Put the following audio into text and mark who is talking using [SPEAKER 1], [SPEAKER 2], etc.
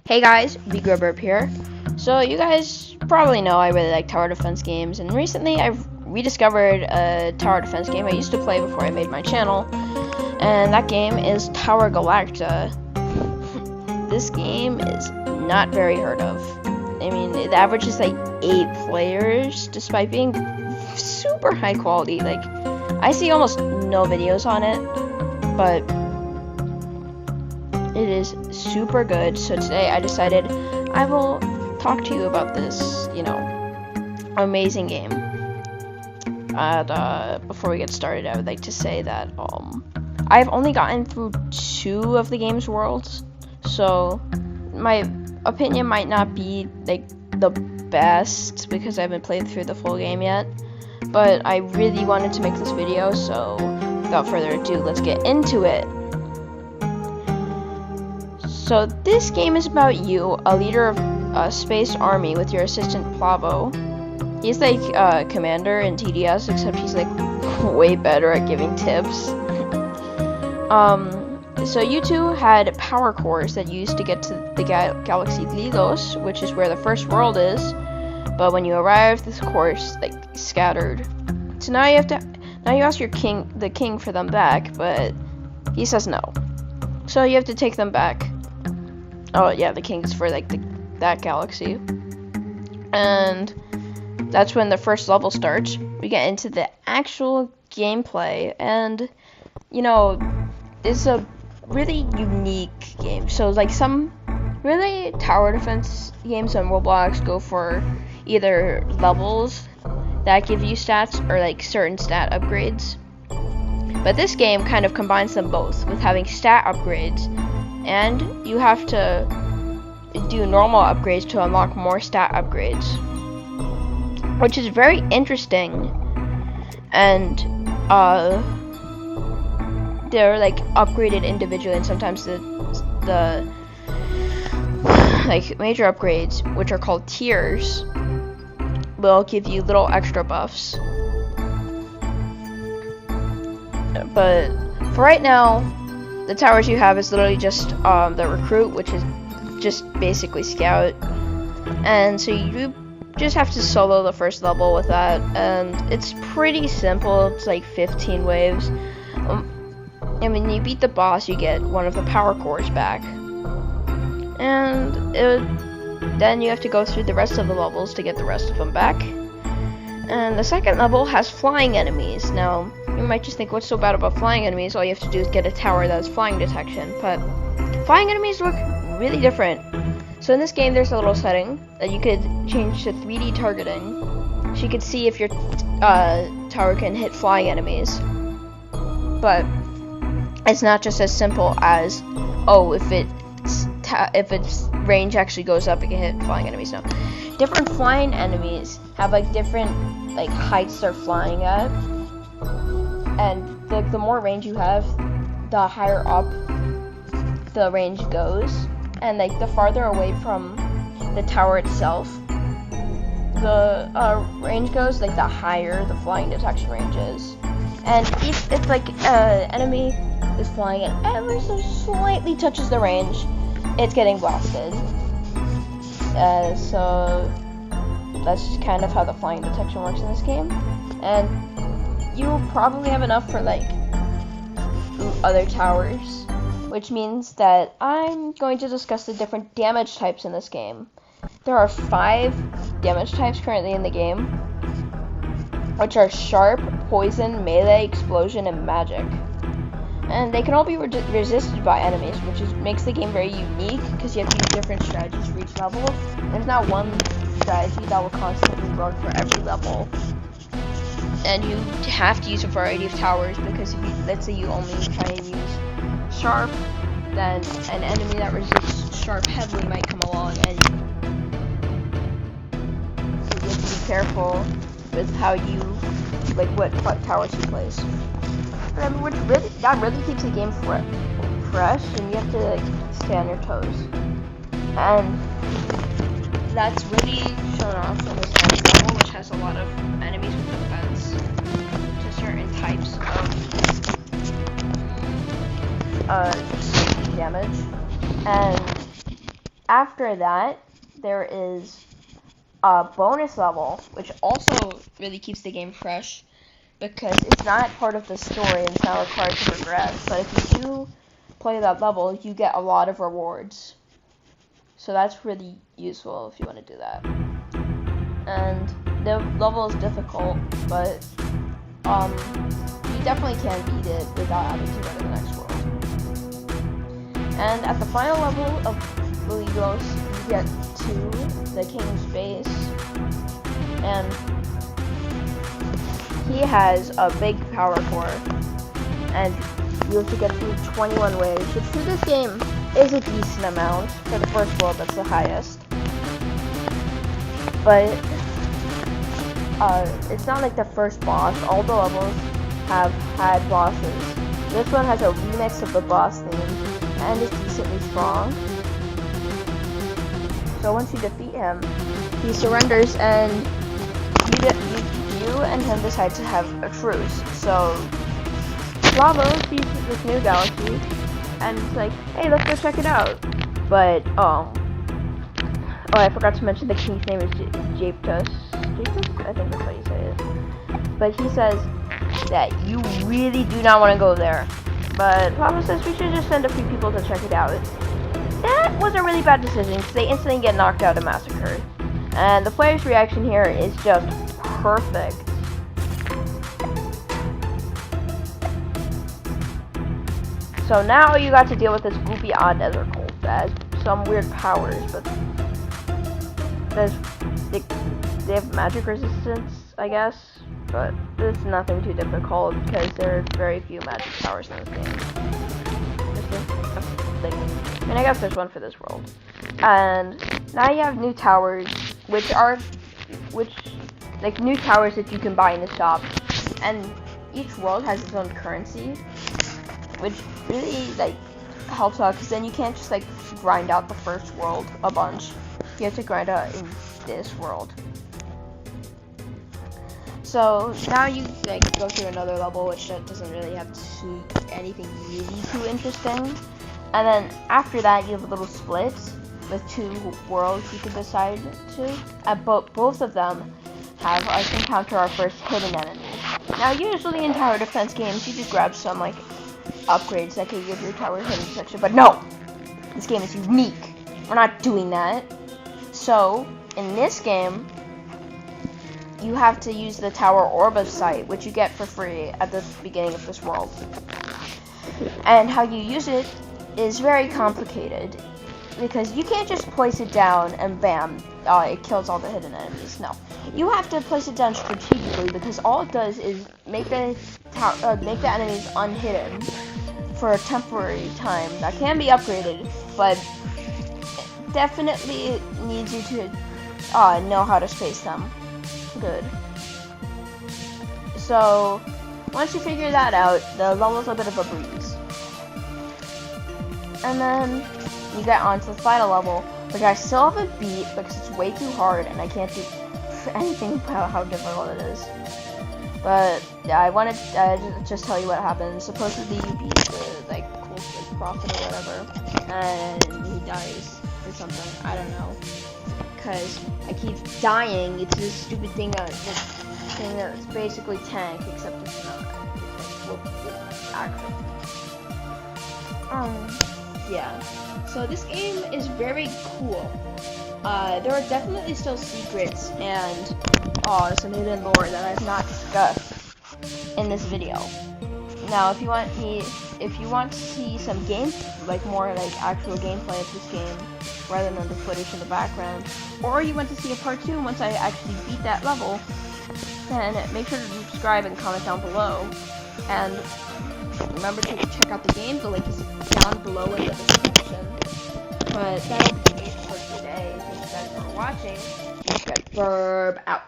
[SPEAKER 1] Hey guys, BGrubberUp here. So you guys probably know I really like tower defense games, and recently I've rediscovered a tower defense game I used to play before I made my channel, and that game is Tower Galactia. This game is not very heard of. I mean, the average is like 8 players, despite being super high quality. Like, I see almost no videos on it, but it is super good. So today I decided I will talk to you about this, amazing game. Before we get started, I would like to say that I've only gotten through 2 of the game's worlds, so my opinion might not be like the best because I haven't played through the full game yet. But I really wanted to make this video, so without further ado, let's get into it. So this game is about you, a leader of a space army with your assistant Plavo. He's like commander in TDS, except he's like way better at giving tips. So you two had power cores that you used to get to the galaxy Ligos, which is where the first world is. But when you arrived, this course like scattered. So now you ask your the king for them back, but he says no. So you have to take them back. Oh yeah, the king's for like that galaxy. And that's when the first level starts. We get into the actual gameplay, and it's a really unique game. So like some really tower defense games on Roblox go for either levels that give you stats or like certain stat upgrades. But this game kind of combines them both with having stat upgrades, and you have to do normal upgrades to unlock more stat upgrades, which is very interesting. And they're like upgraded individually, and sometimes the like major upgrades, which are called tiers, will give you little extra buffs. But for right now, the towers you have is literally just the recruit, which is just basically scout, and so you just have to solo the first level with that, and it's pretty simple. It's like 15 waves. And when you beat the boss, you get one of the power cores back, and then you have to go through the rest of the levels to get the rest of them back. And the second level has flying enemies. Now, you might just think, what's so bad about flying enemies? All you have to do is get a tower that has flying detection. But flying enemies look really different. So in this game, there's a little setting that you could change to 3D targeting. So you could see if your tower can hit flying enemies. But it's not just as simple as, oh, if its range actually goes up, it can hit flying enemies. No. Different flying enemies have like different like heights they're flying at, and like the more range you have, the higher up the range goes, and like the farther away from the tower itself the range goes, like the higher the flying detection range is. And if like enemy is flying and ever so slightly touches the range, it's getting blasted. So that's just kind of how the flying detection works in this game. And you probably have enough for like other towers, which means that I'm going to discuss the different damage types in this game. There are 5 damage types currently in the game, which are sharp, poison, melee, explosion, and magic. And they can all be resisted by enemies, which makes the game very unique because you have to use different strategies for each level. There's not one strategy that will constantly work for every level. And you have to use a variety of towers, because if you, let's say you only try and use sharp, then an enemy that resists sharp heavily might come along, and you have to be careful with how you, like what towers you place. Which that really keeps the game fresh, and you have to like stay on your toes. And that's really shown off in this next level, which has a lot of enemies with defense to certain types of damage. And after that, there is a bonus level, which also really keeps the game fresh because it's not part of the story and it's not required to progress. But if you do play that level, you get a lot of rewards. So that's really useful if you want to do that. And the level is difficult, but you definitely can beat it without having to go to the next world. And at the final level of Galactia, you get to the king's base, and he has a big power core, and you have to get through 21 waves, which for this game is a decent amount. For the first world, that's the highest. But it's not like the first boss. All the levels have had bosses. This one has a remix of the boss theme, and is decently strong. So once you defeat him, he surrenders, and you and him decide to have a truce. So Lava sees this new galaxy, and it's like, hey, let's go check it out. But oh, I forgot to mention the king's name is Japtus. I think that's how you say it. But he says that you really do not want to go there. But Lava says we should just send a few people to check it out. That was a really bad decision because they instantly get knocked out and massacred. And the player's reaction here is just perfect. So now you got to deal with this goofy odd nether cult that has some weird powers, but they have magic resistance, I guess. But it's nothing too difficult because there are very few magic powers in this game. I mean, I guess there's one for this world. And now you have new towers, which new towers that you can buy in the shop. And each world has its own currency, which really helps out because then you can't just grind out the first world a bunch. You have to grind out in this world. So now you go through another level, which doesn't really have anything really too interesting. And then after that, you have a little split with two worlds you can decide to. And both of them have us encounter our first hidden enemy. Now, usually in tower defense games, you just grab some upgrades that can give your tower hidden section. But no, this game is unique. We're not doing that. So in this game, you have to use the Tower Orb site, which you get for free at the beginning of this world. And how you use it is very complicated, because you can't just place it down and bam, it kills all the hidden enemies. No, you have to place it down strategically, because all it does is make the enemies unhidden for a temporary time. That can be upgraded, but definitely it needs you to know how to space them good. So once you figure that out, the level's a bit of a breeze. And then you get on to the final level, which I still haven't beat because it's way too hard and I can't do anything about how difficult it is. But yeah, I wanted to just tell you what happened. Supposedly you beat the cool prophet or whatever, and he dies or something. I don't know. Because I keep dying. It's this stupid thing that's basically tank, except it's not. It's active. Yeah. So this game is very cool. There are definitely still secrets and some hidden lore that I've not discussed in this video. Now, if you want to see some more actual gameplay of this game, rather than the footage in the background, or you want to see a part 2 once I actually beat that level, then make sure to subscribe and comment down below. And remember to check out the game. The link is down below in the description. But that'll be it for today. Thank you guys for watching. Get Verb out.